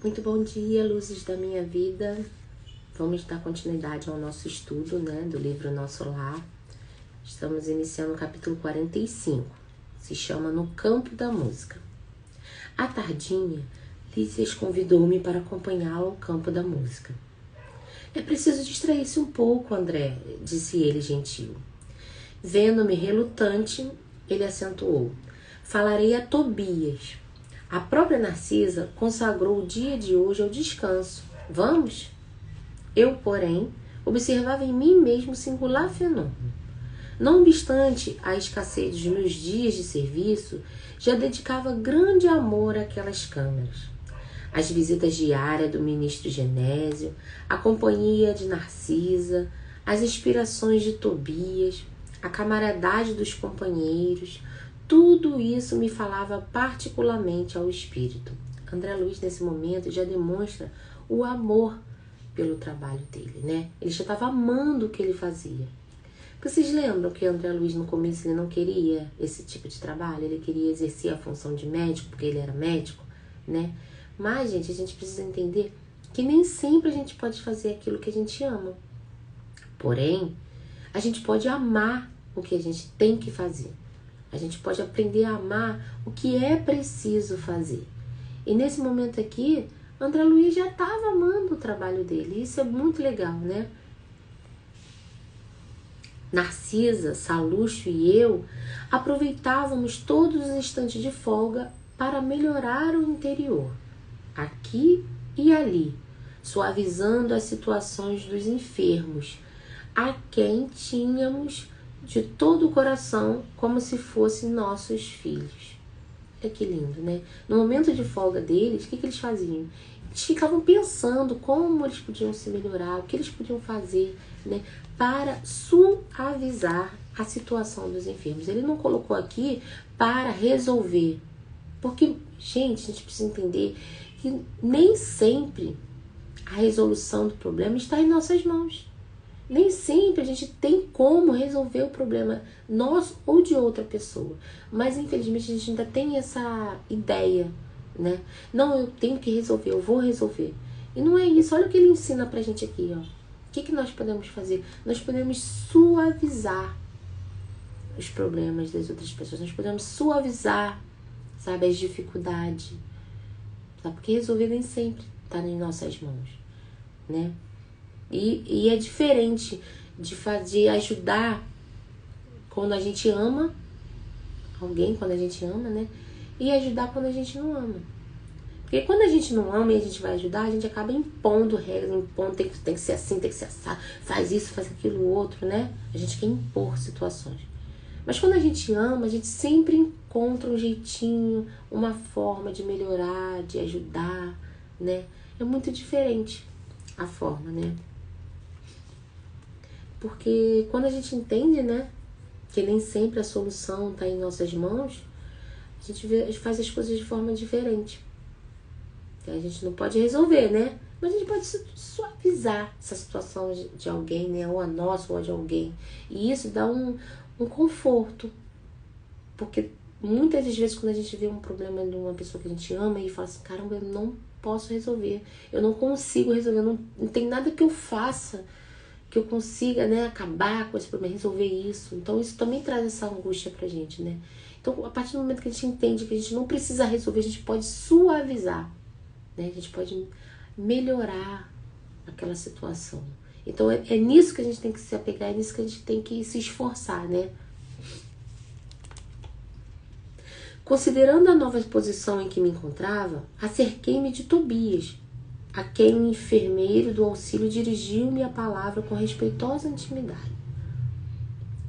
Muito bom dia, luzes da minha vida. Vamos dar continuidade ao nosso estudo, do livro Nosso Lar. Estamos iniciando o capítulo 45. Se chama No Campo da Música. À tardinha, Lísias convidou-me para acompanhá-la ao campo da música. É preciso distrair-se um pouco, André, disse ele gentil. Vendo-me relutante, ele acentuou. Falarei a Tobias. A própria Narcisa consagrou o dia de hoje ao descanso. Vamos? Eu, porém, observava em mim mesmo singular fenômeno. Não obstante a escassez dos meus dias de serviço, já dedicava grande amor àquelas câmaras. As visitas diárias do ministro Genésio, a companhia de Narcisa, as inspirações de Tobias, a camaradagem dos companheiros, tudo isso me falava particularmente ao espírito. André Luiz, nesse momento, já demonstra o amor pelo trabalho dele, Ele já estava amando o que ele fazia. Vocês lembram que André Luiz, no começo, ele não queria esse tipo de trabalho? Ele queria exercer a função de médico, porque ele era médico, Mas, gente, a gente precisa entender que nem sempre a gente pode fazer aquilo que a gente ama. Porém, a gente pode amar o que a gente tem que fazer. A gente pode aprender a amar o que é preciso fazer. E nesse momento aqui, André Luiz já estava amando o trabalho dele. Isso é muito legal, Narcisa, Salúcio e eu aproveitávamos todos os instantes de folga para melhorar o interior, aqui e ali, suavizando as situações dos enfermos, a quem tínhamos de todo o coração como se fossem nossos filhos. Olha que lindo, No momento de folga deles, o que eles faziam? Eles ficavam pensando como eles podiam se melhorar, o que eles podiam fazer, para suavizar a situação dos enfermos. Ele não colocou aqui para resolver, porque, gente, a gente precisa entender que nem sempre a resolução do problema está em nossas mãos. Nem sempre a gente tem como resolver o problema nosso ou de outra pessoa. Mas, infelizmente, a gente ainda tem essa ideia, Não, eu tenho que resolver, eu vou resolver. E não é isso. Olha o que ele ensina pra gente aqui, ó. O que nós podemos fazer? Nós podemos suavizar os problemas das outras pessoas. Nós podemos suavizar, as dificuldades. Porque resolver nem sempre está em nossas mãos, E é diferente de ajudar quando a gente ama alguém, quando a gente ama, E ajudar quando a gente não ama. Porque quando a gente não ama e a gente vai ajudar, a gente acaba impondo regras, impondo, tem que ser assim, tem que ser assado, faz isso, faz aquilo, outro, A gente quer impor situações. Mas quando a gente ama, a gente sempre encontra um jeitinho, uma forma de melhorar, de ajudar, É muito diferente a forma, Porque quando a gente entende, que nem sempre a solução está em nossas mãos, a gente faz as coisas de forma diferente. A gente não pode resolver, Mas a gente pode suavizar essa situação de alguém, ou a nossa ou a de alguém. E isso dá um conforto. Porque muitas das vezes quando a gente vê um problema de uma pessoa que a gente ama e fala assim, caramba, eu não posso resolver. Eu não consigo resolver, não tem nada que eu faça que eu consiga, acabar com esse problema, resolver isso. Então isso também traz essa angústia pra gente, Então a partir do momento que a gente entende que a gente não precisa resolver, a gente pode suavizar, A gente pode melhorar aquela situação. Então é nisso que a gente tem que se apegar, é nisso que a gente tem que se esforçar, Considerando a nova posição em que me encontrava, acerquei-me de Tobias, a quem o enfermeiro do auxílio dirigiu-me a palavra com respeitosa intimidade.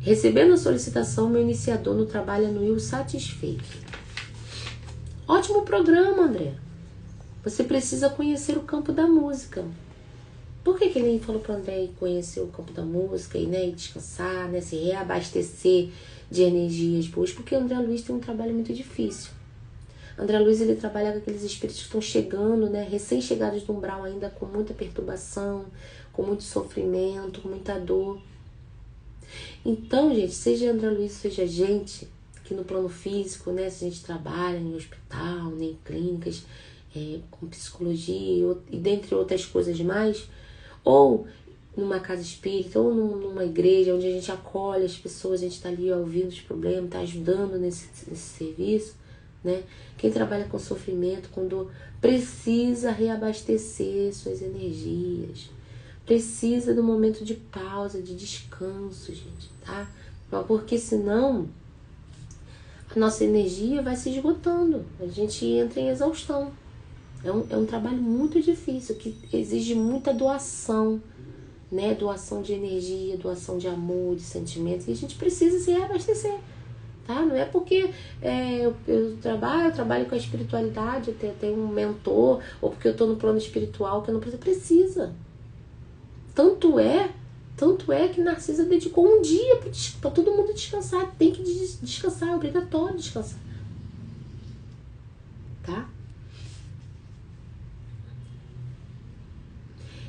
Recebendo a solicitação, meu iniciador no trabalho anuiu satisfeito. Ótimo programa, André. Você precisa conhecer o campo da música. Por que ele falou para o André conhecer o campo da música e descansar, se reabastecer de energias boas? Porque o André Luiz tem um trabalho muito difícil. André Luiz, ele trabalha com aqueles espíritos que estão chegando, recém-chegados do umbral ainda com muita perturbação, com muito sofrimento, com muita dor. Então, gente, seja André Luiz, seja gente que no plano físico, se a gente trabalha em hospital, em clínicas, com psicologia e dentre outras coisas mais, ou numa casa espírita, ou numa igreja onde a gente acolhe as pessoas, a gente está ali ouvindo os problemas, está ajudando nesse serviço, né? Quem trabalha com sofrimento, com dor, precisa reabastecer suas energias, precisa do momento de pausa, de descanso, gente, tá? Porque senão a nossa energia vai se esgotando, a gente entra em exaustão. É um trabalho muito difícil, que exige muita doação, né? Doação de energia, doação de amor, de sentimentos, e a gente precisa se reabastecer, tá? Não é porque eu trabalho com a espiritualidade, eu tenho um mentor, ou porque eu estou no plano espiritual que eu não precisa. Tanto é que Narcisa dedicou um dia para todo mundo descansar. Tem que descansar, é obrigatório descansar, tá?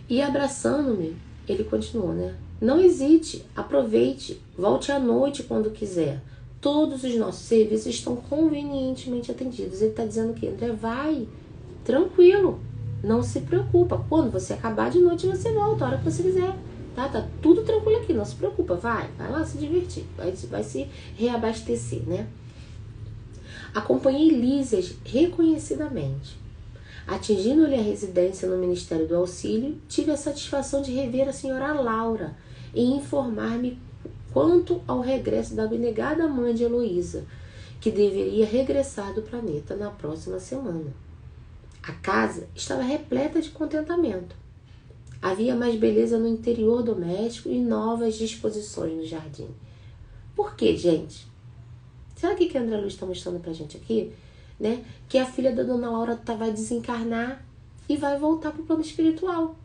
E abraçando-me, ele continuou, né? Não hesite, aproveite, volte à noite quando quiser. Todos os nossos serviços estão convenientemente atendidos. Ele está dizendo que André, vai, tranquilo, não se preocupa. Quando você acabar de noite, você volta, a hora que você quiser. Tá tudo tranquilo aqui, não se preocupa. Vai lá se divertir, vai se reabastecer, né? Acompanhei Lísias reconhecidamente. Atingindo-lhe a residência no Ministério do Auxílio, tive a satisfação de rever a senhora Laura e informar-me quanto ao regresso da abnegada mãe de Heloísa, que deveria regressar do planeta na próxima semana. A casa estava repleta de contentamento. Havia mais beleza no interior doméstico e novas disposições no jardim. Por quê, gente? Será que a André Luiz está mostrando pra gente aqui? Né? Que a filha da Dona Laura vai desencarnar e vai voltar pro plano espiritual.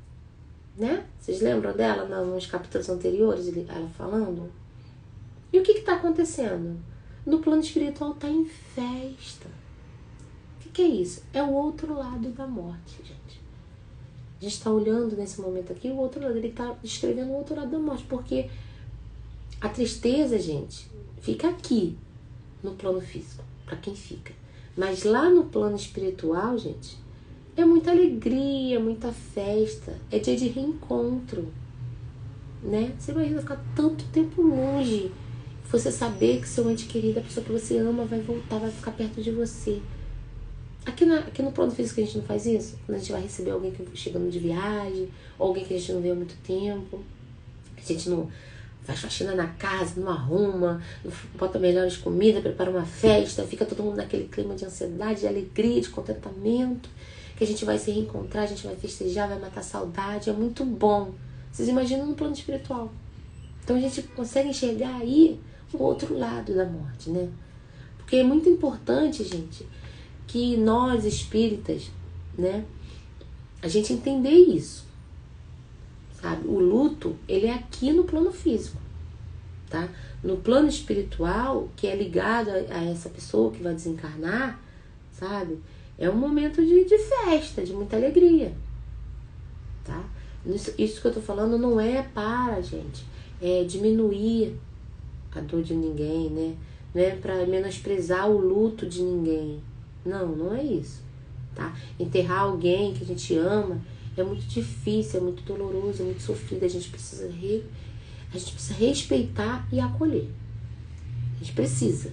Né? Vocês lembram dela nos capítulos anteriores, ela falando? E o que está acontecendo? No plano espiritual está em festa. O que é isso? É o outro lado da morte, gente. A gente está olhando nesse momento aqui o outro lado. Ele está descrevendo o outro lado da morte. Porque a tristeza, gente, fica aqui no plano físico, para quem fica. Mas lá no plano espiritual, gente, é muita alegria, muita festa. É dia de reencontro, né? Você imagina ficar tanto tempo longe. Você saber que seu ente querido, a pessoa que você ama, vai voltar, vai ficar perto de você. Aqui no plano físico a gente não faz isso? Quando a gente vai receber alguém que chegando de viagem, ou alguém que a gente não vê há muito tempo. A gente não faz faxina na casa, não arruma, não bota melhores comidas, prepara uma festa, fica todo mundo naquele clima de ansiedade, de alegria, de contentamento, que a gente vai se reencontrar, a gente vai festejar, vai matar saudade, é muito bom. Vocês imaginam no plano espiritual. Então a gente consegue enxergar aí o outro lado da morte, né? Porque é muito importante, gente, que nós espíritas, né, a gente entender isso. Sabe? O luto, ele é aqui no plano físico, tá? No plano espiritual, que é ligado a essa pessoa que vai desencarnar, sabe? É um momento de festa, de muita alegria, tá? Isso que eu tô falando não é para, gente, diminuir a dor de ninguém, né? Não é para menosprezar o luto de ninguém. Não é isso, tá? Enterrar alguém que a gente ama é muito difícil, é muito doloroso, é muito sofrido. A gente precisa respeitar e acolher. A gente precisa,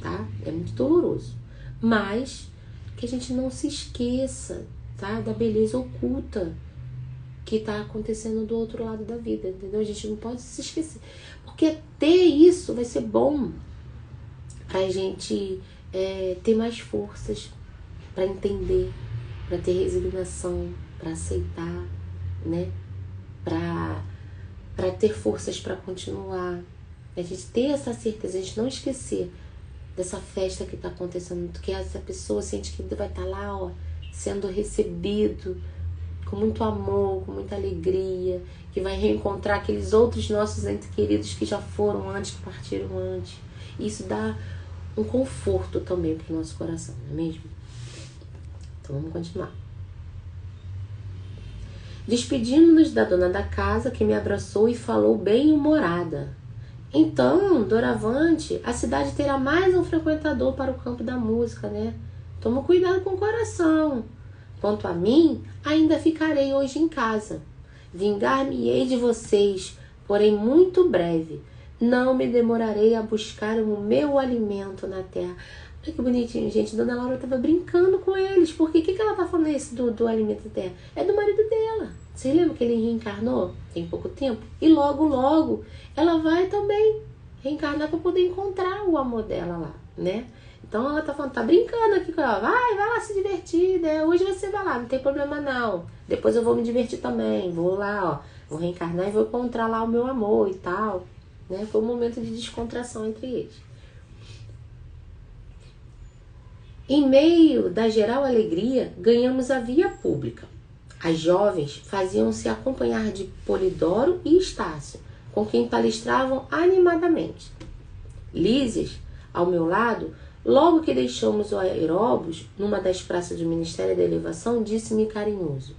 tá? É muito doloroso. Mas que a gente não se esqueça, tá? Da beleza oculta que tá acontecendo do outro lado da vida, entendeu? A gente não pode se esquecer. Porque ter isso vai ser bom pra gente ter mais forças para entender, para ter resignação, para aceitar, né? Para ter forças para continuar. A gente ter essa certeza, a gente não esquecer dessa festa que está acontecendo, que essa pessoa sente que vai estar lá, ó, sendo recebido com muito amor, com muita alegria, que vai reencontrar aqueles outros nossos entes queridos que já foram antes, que partiram antes. Isso dá um conforto também para o nosso coração, não é mesmo? Então vamos continuar. Despedimos-nos da dona da casa, que me abraçou e falou bem-humorada. Então, doravante, a cidade terá mais um frequentador para o campo da música, né? Toma cuidado com o coração. Quanto a mim, ainda ficarei hoje em casa. Vingar-me-ei de vocês, porém muito breve. Não me demorarei a buscar o meu alimento na terra. Olha que bonitinho, gente. Dona Laura estava brincando com eles. Porque o que ela está falando isso do alimento da terra? É do marido dela. Vocês lembram que ele reencarnou tem pouco tempo? E logo ela vai também reencarnar para poder encontrar o amor dela lá, né? Então ela tá falando, tá brincando aqui com ela. Vai lá se divertir, né? Hoje você vai lá, não tem problema não. Depois eu vou me divertir também. Vou lá, ó. Vou reencarnar e vou encontrar lá o meu amor e tal. Né? Foi um momento de descontração entre eles. Em meio da geral alegria, ganhamos a via pública. As jovens faziam-se acompanhar de Polidoro e Estácio, com quem palestravam animadamente. Lísias, ao meu lado, logo que deixamos o aeróbus, numa das praças do Ministério da Elevação, disse-me carinhoso: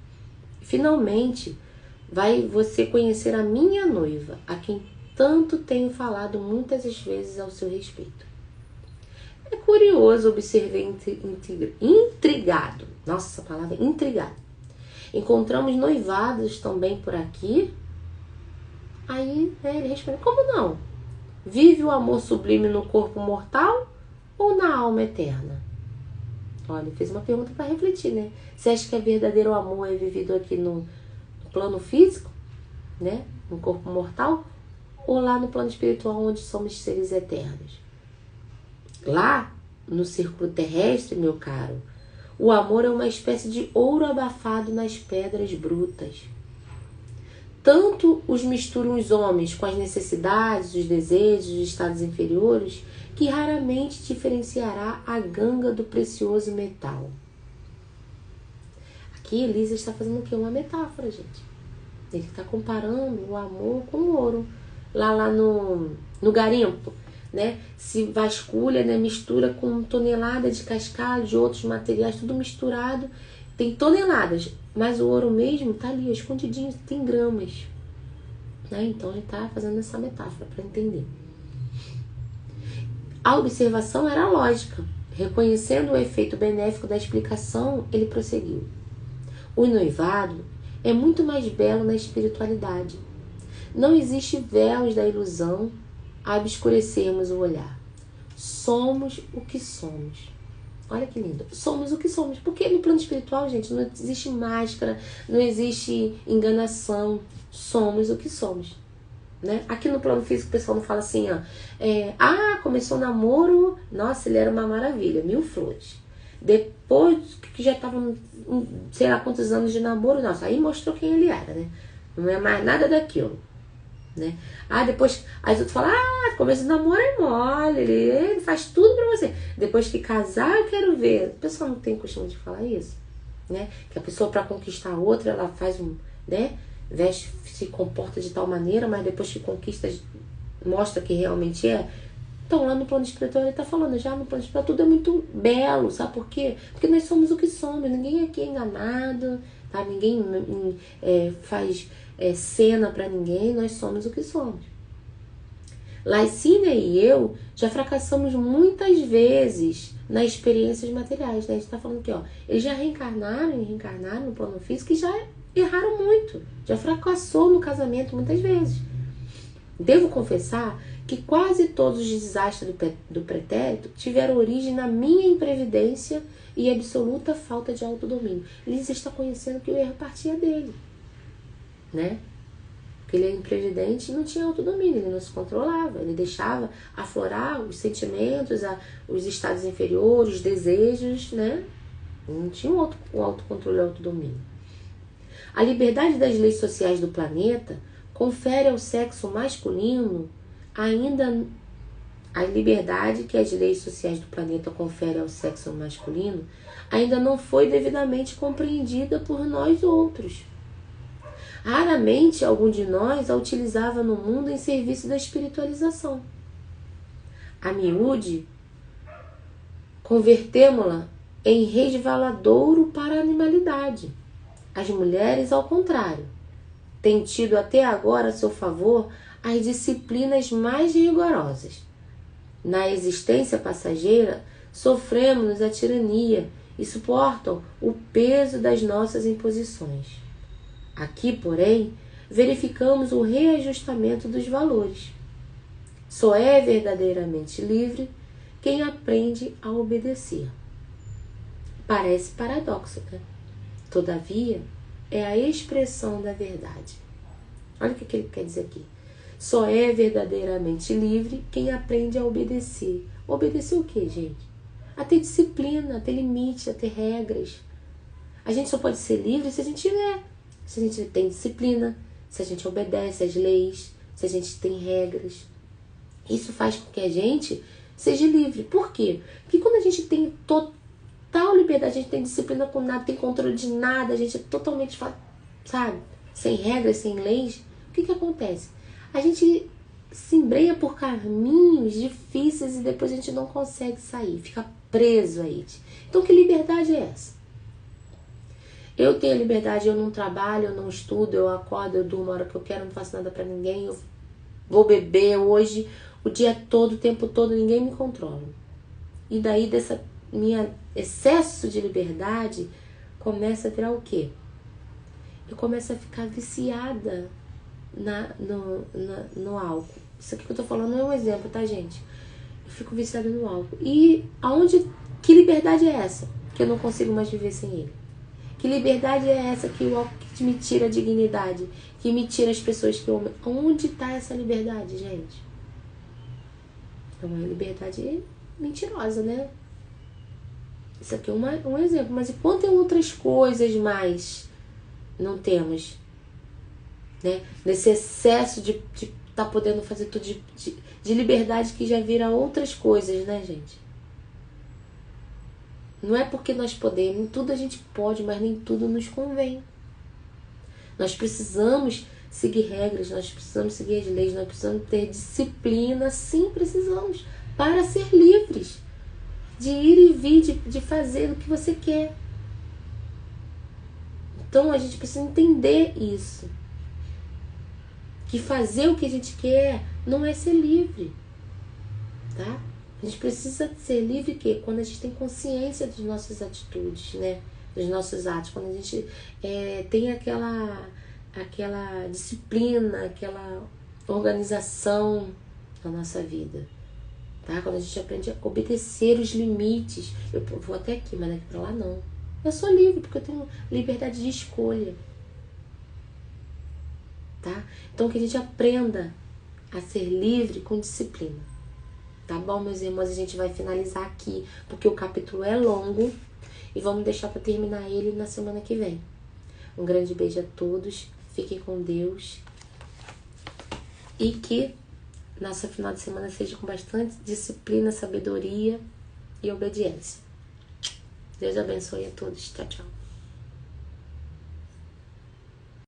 finalmente vai você conhecer a minha noiva, a quem tanto tenho falado muitas vezes ao seu respeito. É curioso, observei intrigado. Nossa, a palavra intrigado. Encontramos noivados também por aqui? Aí, né, ele respondeu: como não? Vive o amor sublime no corpo mortal ou na alma eterna? Olha, fez uma pergunta para refletir, né? Você acha que o verdadeiro amor é vivido aqui no plano físico, né? No corpo mortal? Ou lá no plano espiritual, onde somos seres eternos? Lá, no círculo terrestre, meu caro, o amor é uma espécie de ouro abafado nas pedras brutas. Tanto os misturam os homens com as necessidades, os desejos, os estados inferiores, que raramente diferenciará a ganga do precioso metal. Aqui Elisa está fazendo o quê? Uma metáfora, gente. Ele está comparando o amor com o ouro. Lá no garimpo, né? Se vasculha, né? Mistura com tonelada de cascalho, de outros materiais, tudo misturado. Tem toneladas, mas o ouro mesmo está ali, escondidinho, tem gramas. Né? Então ele está fazendo essa metáfora para entender. A observação era lógica. Reconhecendo o efeito benéfico da explicação, ele prosseguiu: o noivado é muito mais belo na espiritualidade. Não existe véus da ilusão a obscurecermos o olhar. Somos o que somos. Olha que lindo. Somos o que somos. Porque no plano espiritual, gente, não existe máscara, não existe enganação. Somos o que somos. Né? Aqui no plano físico o pessoal não fala assim, ó. Começou o namoro, nossa, ele era uma maravilha, 1000 flores. Depois que já estavam, sei lá quantos anos de namoro, nossa, aí mostrou quem ele era, né? Não é mais nada daquilo. Né? Depois as outras falam, começo do namoro é mole, ele faz tudo pra você. Depois que casar, eu quero ver. O pessoal não tem costume de falar isso, né? Que a pessoa, para conquistar a outra, ela faz né? Veste, se comporta de tal maneira, mas depois que conquista, mostra que realmente é. Então, lá no plano espiritual, ele tá falando, já no plano espiritual, tudo é muito belo, sabe por quê? Porque nós somos o que somos, ninguém aqui é enganado, tá? Ninguém faz cena para ninguém, nós somos o que somos. Laicínia e eu já fracassamos muitas vezes nas experiências materiais, né? A gente tá falando aqui, ó, eles já reencarnaram no plano físico e já erraram muito, já fracassou no casamento muitas vezes. Devo confessar que quase todos os desastres do pretérito tiveram origem na minha imprevidência e absoluta falta de autodomínio. Liz está conhecendo que o erro partia dele, né? Porque ele é imprevidente e não tinha autodomínio, ele não se controlava, ele deixava aflorar os sentimentos, os estados inferiores, os desejos, né? Não tinha o autocontrole e o autodomínio. A liberdade das leis sociais do planeta confere ao sexo masculino a liberdade que as leis sociais do planeta conferem ao sexo masculino ainda não foi devidamente compreendida por nós outros. Raramente algum de nós a utilizava no mundo em serviço da espiritualização. A miúde, convertemo-la em resvaladouro para a animalidade. As mulheres, ao contrário, têm tido até agora a seu favor as disciplinas mais rigorosas. Na existência passageira, sofremos a tirania e suportam o peso das nossas imposições. Aqui, porém, verificamos o reajustamento dos valores. Só é verdadeiramente livre quem aprende a obedecer. Parece paradoxo, né? Todavia, é a expressão da verdade. Olha o que ele quer dizer aqui. Só é verdadeiramente livre quem aprende a obedecer. Obedecer o quê, gente? A ter disciplina, a ter limite, a ter regras. A gente só pode ser livre se a gente tiver. Se a gente tem disciplina, se a gente obedece às leis, se a gente tem regras. Isso faz com que a gente seja livre. Por quê? Porque quando a gente tem total liberdade, a gente tem disciplina com nada, tem controle de nada, a gente é totalmente, sabe, sem regras, sem leis, o que acontece? A gente se embrenha por caminhos difíceis e depois a gente não consegue sair, fica preso aí. Então que liberdade é essa? Eu tenho liberdade, eu não trabalho, eu não estudo, eu acordo, eu durmo a hora que eu quero, não faço nada pra ninguém, eu vou beber hoje, o dia todo, o tempo todo, ninguém me controla. E daí dessa minha excesso de liberdade começa a virar o quê? Eu começo a ficar viciada no álcool. Isso aqui que eu tô falando não é um exemplo, tá, gente? Eu fico viciada no álcool. E que liberdade é essa? Que eu não consigo mais viver sem ele. Que liberdade é essa que o álcool que me tira a dignidade, que me tira as pessoas que eu amo? Onde tá essa liberdade, gente? É uma liberdade mentirosa, né? Isso aqui é um exemplo. Mas enquanto tem outras coisas mais não temos, né? Nesse excesso de tá podendo fazer tudo de liberdade que já vira outras coisas, né, gente? Não é porque nós podemos, nem tudo a gente pode, mas nem tudo nos convém. Nós precisamos seguir regras, nós precisamos seguir as leis, nós precisamos ter disciplina, sim, precisamos, para ser livres. De ir e vir, de fazer o que você quer. Então a gente precisa entender isso. Que fazer o que a gente quer não é ser livre. Tá? A gente precisa ser livre que quando a gente tem consciência das nossas atitudes, né? Dos nossos atos. Quando a gente tem aquela disciplina, aquela organização na nossa vida. Tá? Quando a gente aprende a obedecer os limites. Eu vou até aqui, mas daqui pra lá não. Eu sou livre, porque eu tenho liberdade de escolha. Tá? Então que a gente aprenda a ser livre com disciplina. Tá bom, meus irmãos? A gente vai finalizar aqui, porque o capítulo é longo. E vamos deixar para terminar ele na semana que vem. Um grande beijo a todos. Fiquem com Deus. E que nosso final de semana seja com bastante disciplina, sabedoria e obediência. Deus abençoe a todos. Tchau, tchau.